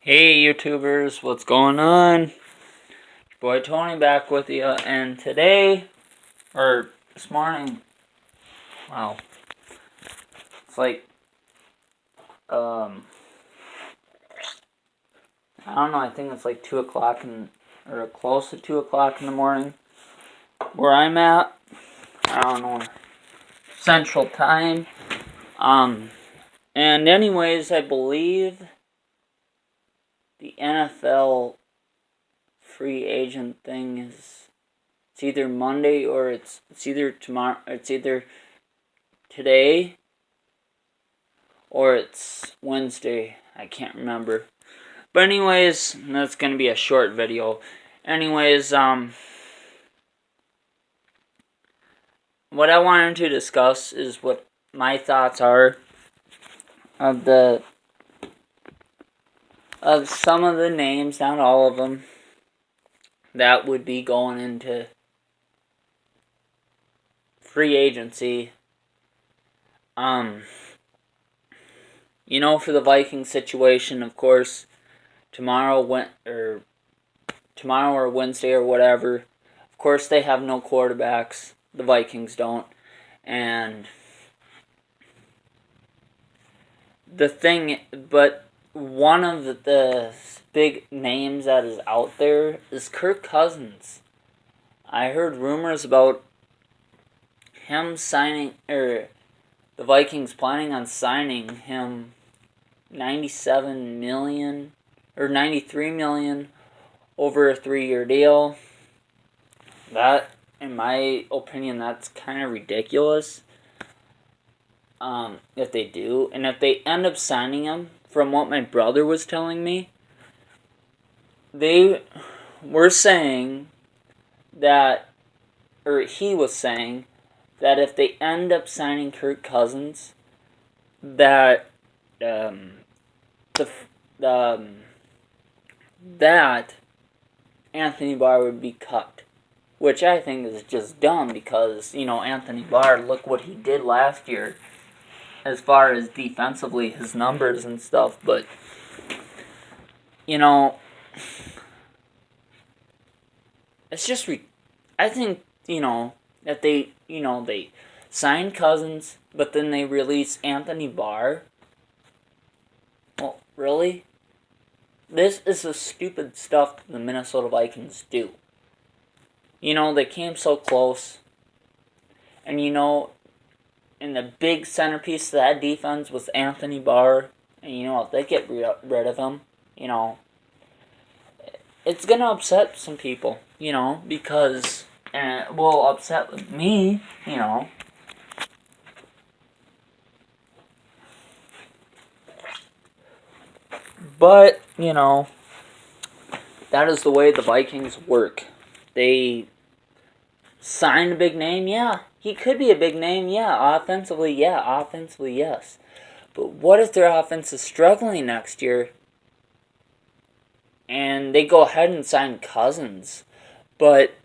Hey YouTubers, what's going on? Your boy Tony back with you, and today, or this morning, wow, it's like, I don't know, I think it's like 2 o'clock, or close to 2 o'clock in the morning, where I'm at, I don't know, Central Time, and anyways, I believe the NFL free agent thing it's either Monday or it's either tomorrow, it's either today or it's Wednesday. I can't remember. But anyways, that's going to be a short video. Anyways, what I wanted to discuss is what my thoughts are of some of the names, not all of them, that would be going into free agency. For the Vikings situation, of course, tomorrow or Wednesday or whatever, of course they have no quarterbacks. The Vikings don't. And one of the big names that is out there is Kirk Cousins. I heard rumors about him signing, or the Vikings planning on signing him $97 million or $93 million over a 3-year deal. That, in my opinion, that's kind of ridiculous. If they do, and if they end up signing him, from what my brother was telling me, they were saying that, or he was saying that if they end up signing Kirk Cousins, that that Anthony Barr would be cut, which I think is just dumb because, Anthony Barr, look what he did last year as far as defensively, his numbers and stuff, but, it's just, I think, that they sign Cousins, but then they release Anthony Barr. Well, really? This is the stupid stuff the Minnesota Vikings do. They came so close, and and the big centerpiece of that defense was Anthony Barr. And if they get rid of him, it's gonna upset some people, because it will upset me, But, that is the way the Vikings work. They sign a big name, yeah. He could be a big name, yeah. Offensively, yes. But what if their offense is struggling next year and they go ahead and sign Cousins? But,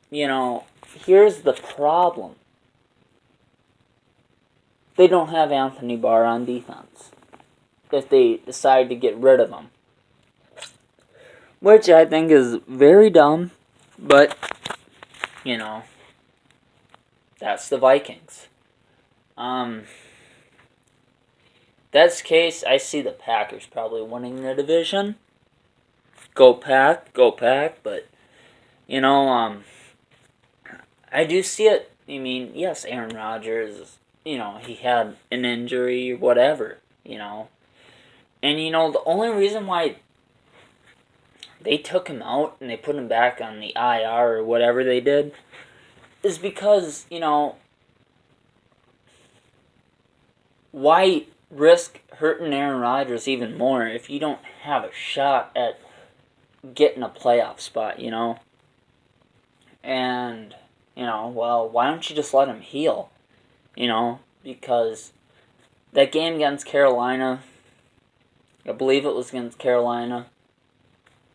here's the problem. They don't have Anthony Barr on defense if they decide to get rid of him. Which I think is very dumb, but, that's the Vikings. That's the case, I see the Packers probably winning the division. Go Pack, but, I do see it. I mean, yes, Aaron Rodgers, he had an injury or whatever, And, the only reason why they took him out and they put him back on the IR or whatever they did is because, why risk hurting Aaron Rodgers even more if you don't have a shot at getting a playoff spot, And, well, why don't you just let him heal? Because that game against Carolina, I believe it was against Carolina,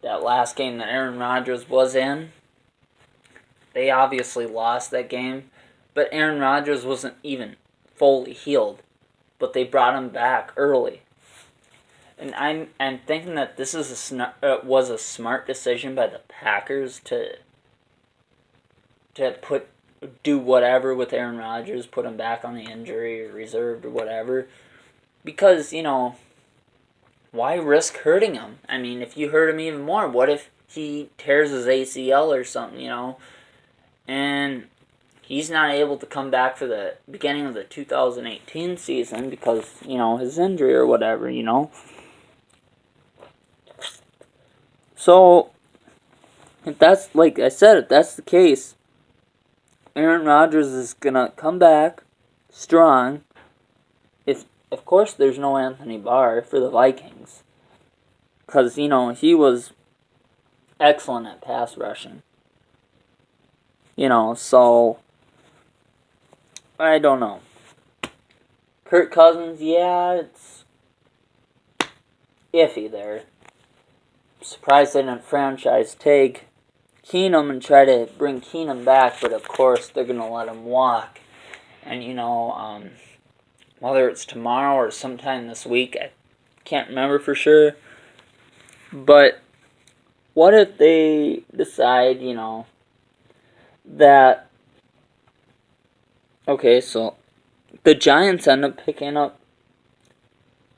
that last game that Aaron Rodgers was in, they obviously lost that game, but Aaron Rodgers wasn't even fully healed, but they brought him back early. I'm thinking that this is was a smart decision by the Packers to do whatever with Aaron Rodgers, put him back on the injury or reserved or whatever, because why risk hurting him? I mean, if you hurt him even more, what if he tears his ACL or something, and he's not able to come back for the beginning of the 2018 season because, his injury or whatever, So, if that's, like I said, if that's the case, Aaron Rodgers is going to come back strong. Of course, there's no Anthony Barr for the Vikings. Because, he was excellent at pass rushing. So, I don't know. Kirk Cousins, yeah, it's iffy there. Surprised they didn't franchise tag Keenum and try to bring Keenum back, but of course they're going to let him walk. And, whether it's tomorrow or sometime this week, I can't remember for sure. But what if they decide, that... Okay, so the Giants end up picking up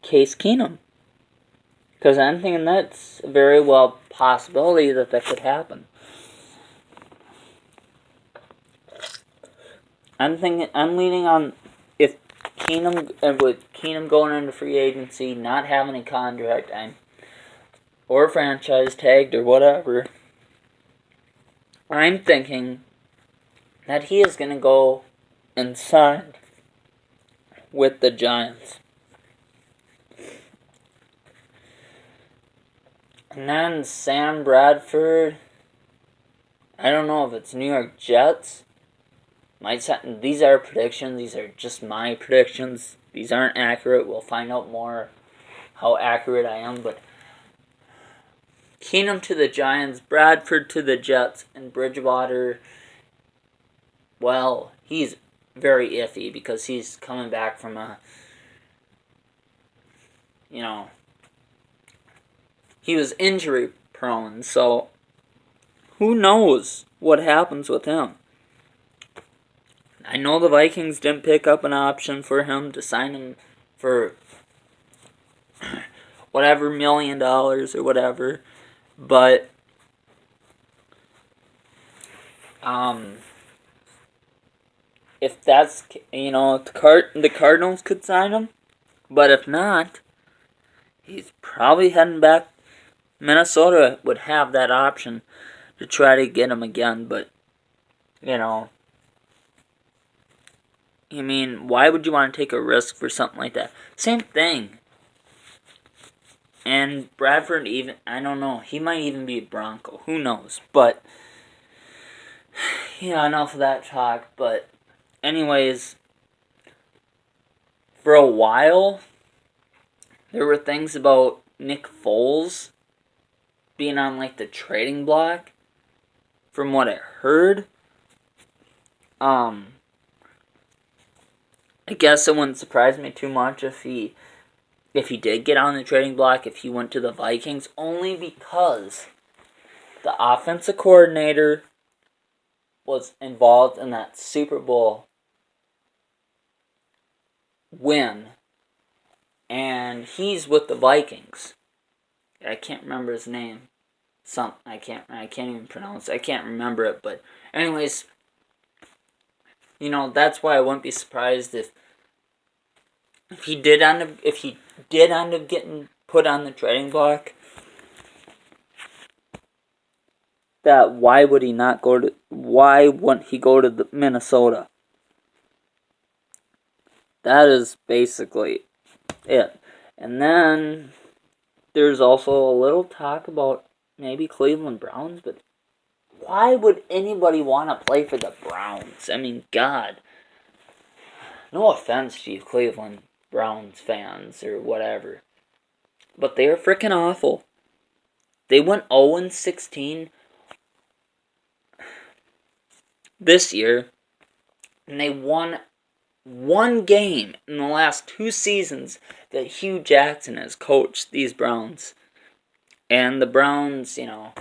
Case Keenum. Because I'm thinking that's a very well possibility that could happen. I'm leaning on if with Keenum going into free agency, not having a contract or franchise tagged or whatever, I'm thinking that he is going to go and sign with the Giants. And then Sam Bradford, I don't know if it's New York Jets. These are predictions. These are just my predictions. These aren't accurate. We'll find out more how accurate I am. But Keenum to the Giants, Bradford to the Jets, and Bridgewater, well, he's very iffy because he's coming back from he was injury prone. So who knows what happens with him? I know the Vikings didn't pick up an option for him to sign him for whatever $1 million or whatever, but if that's the Cardinals could sign him, but if not, he's probably heading back. Minnesota would have that option to try to get him again, but I mean, why would you want to take a risk for something like that? Same thing. And Bradford I don't know, he might even be a Bronco. Who knows? But, enough of that talk. But, anyways, for a while, there were things about Nick Foles being on, the trading block. From what I heard. I guess it wouldn't surprise me too much if he did get on the trading block, if he went to the Vikings, only because the offensive coordinator was involved in that Super Bowl win, and he's with the Vikings. I can't remember his name. I can't even pronounce it. I can't remember it, but anyways, that's why I wouldn't be surprised if he did end up getting put on the trading block. That why wouldn't he go to Minnesota? That is basically it. And then there's also a little talk about maybe Cleveland Browns, but why would anybody want to play for the Browns? I mean, God. No offense to you Cleveland Browns fans or whatever, but they are freaking awful. They went 0-16 this year, and they won one game in the last 2 seasons that Hugh Jackson has coached these Browns. And the Browns, I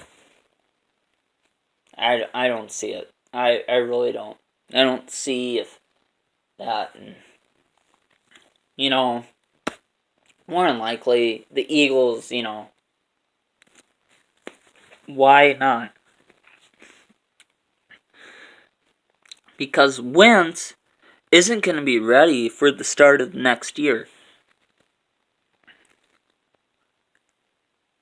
don't see it. I really don't. I don't see if that, and, more than likely, the Eagles, why not? Because Wentz isn't going to be ready for the start of next year.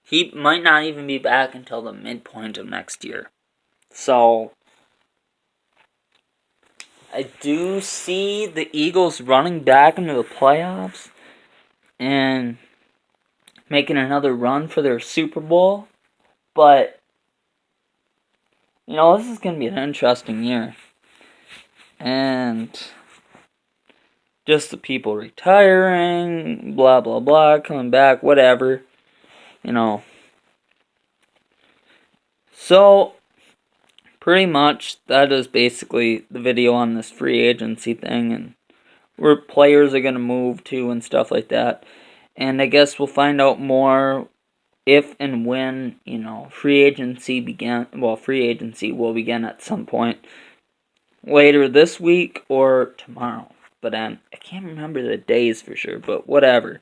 He might not even be back until the midpoint of next year. So, I do see the Eagles running back into the playoffs and making another run for their Super Bowl. But, this is going to be an interesting year. And just the people retiring, blah, blah, blah, coming back, whatever. So, pretty much, that is basically the video on this free agency thing and where players are going to move to and stuff like that. And I guess we'll find out more if and when, free agency will begin at some point later this week or tomorrow. But I can't remember the days for sure, but whatever.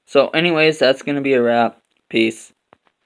So anyways, that's going to be a wrap. Peace.